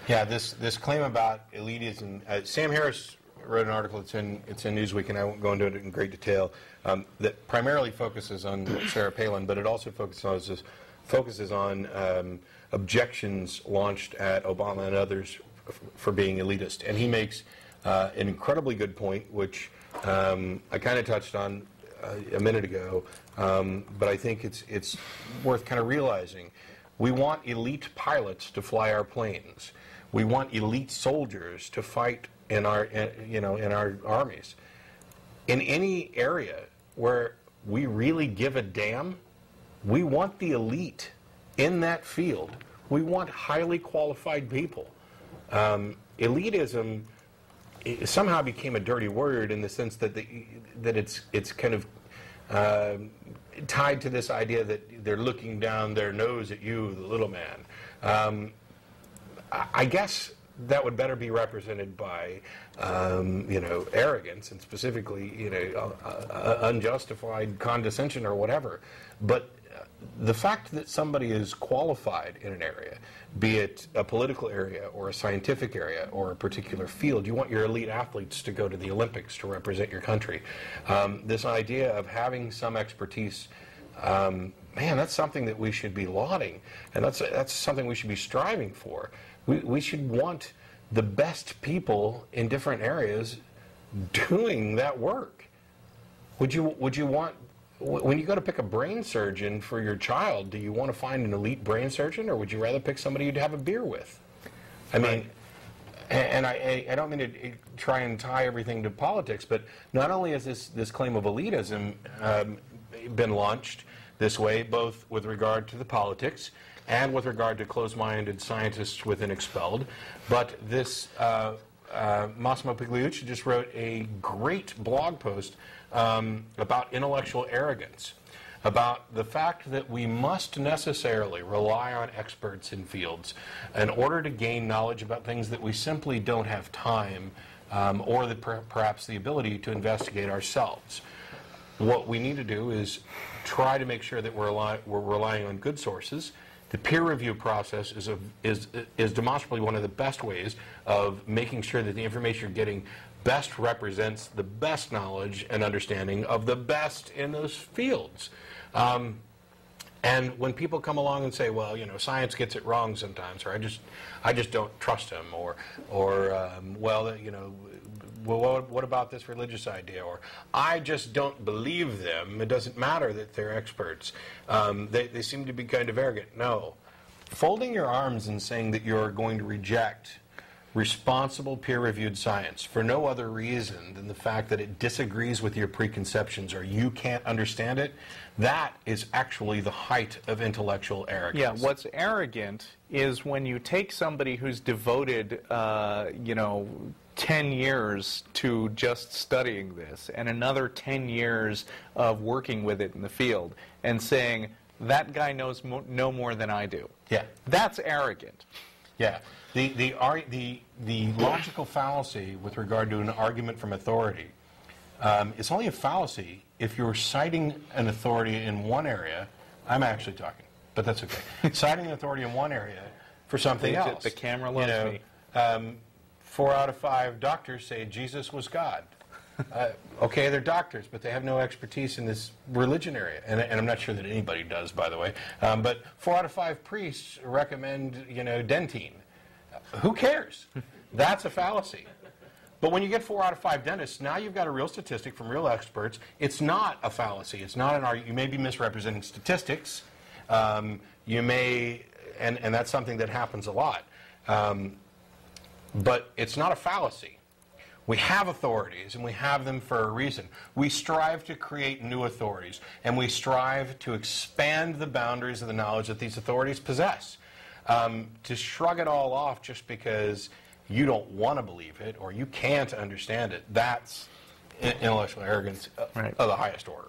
Yeah, this claim about elitism. Sam Harris wrote an article. It's in Newsweek, and I won't go into it in great detail. That primarily focuses on Sarah Palin, but it also focuses on objections launched at Obama and others for being elitist. And he makes an incredibly good point, which I kind of touched on a minute ago, but I think it's worth kind of realizing. We want elite pilots to fly our planes. We want elite soldiers to fight in our armies. In any area where we really give a damn, we want the elite in that field. We want highly qualified people. Elitism somehow became a dirty word in the sense that it's kind of tied to this idea that they're looking down their nose at you, the little man. I guess that would better be represented by, arrogance and specifically, unjustified condescension or whatever. But the fact that somebody is qualified in an area, be it a political area or a scientific area or a particular field, you want your elite athletes to go to the Olympics to represent your country. This idea of having some expertise, man, that's something that we should be lauding, and that's something we should be striving for. We should want the best people in different areas doing that work. Would you want, when you go to pick a brain surgeon for your child, do you want to find an elite brain surgeon, or would you rather pick somebody you'd have a beer with? I mean, and I don't mean to try and tie everything to politics, but not only has this claim of elitism been launched this way, both with regard to the politics and with regard to closed-minded scientists within Expelled, but this Massimo Pigliucci just wrote a great blog post about intellectual arrogance, about the fact that we must necessarily rely on experts in fields in order to gain knowledge about things that we simply don't have time or perhaps the ability to investigate ourselves. What we need to do is try to make sure that we're relying on good sources. The peer review process is demonstrably one of the best ways of making sure that the information you're getting best represents the best knowledge and understanding of the best in those fields. And when people come along and say, well, science gets it wrong sometimes, or I just don't trust him, or what about this religious idea, or I just don't believe them, it doesn't matter that they're experts, they seem to be kind of arrogant. No. Folding your arms and saying that you're going to reject responsible peer-reviewed science for no other reason than the fact that it disagrees with your preconceptions or you can't understand it, that is actually the height of intellectual arrogance. Yeah, what's arrogant is when you take somebody who's devoted, 10 years to just studying this and another 10 years of working with it in the field and saying, that guy knows no more than I do. Yeah. That's arrogant. Yeah. The logical fallacy with regard to an argument from authority, it's only a fallacy if you're citing an authority in one area. I'm actually talking, but that's okay. Citing an authority in one area for something else. The camera loves me. 4 out of 5 doctors say Jesus was God. Okay, they're doctors, but they have no expertise in this religion area, and I'm not sure that anybody does, by the way. But 4 out of 5 priests recommend, Dentine. Who cares? That's a fallacy. But when you get 4 out of 5 dentists, now you've got a real statistic from real experts. It's not a fallacy. It's not an argument. You may be misrepresenting statistics. You may, and that's something that happens a lot. But it's not a fallacy. We have authorities, and we have them for a reason. We strive to create new authorities, and we strive to expand the boundaries of the knowledge that these authorities possess. To shrug it all off just because you don't want to believe it or you can't understand it, that's intellectual arrogance of the highest order.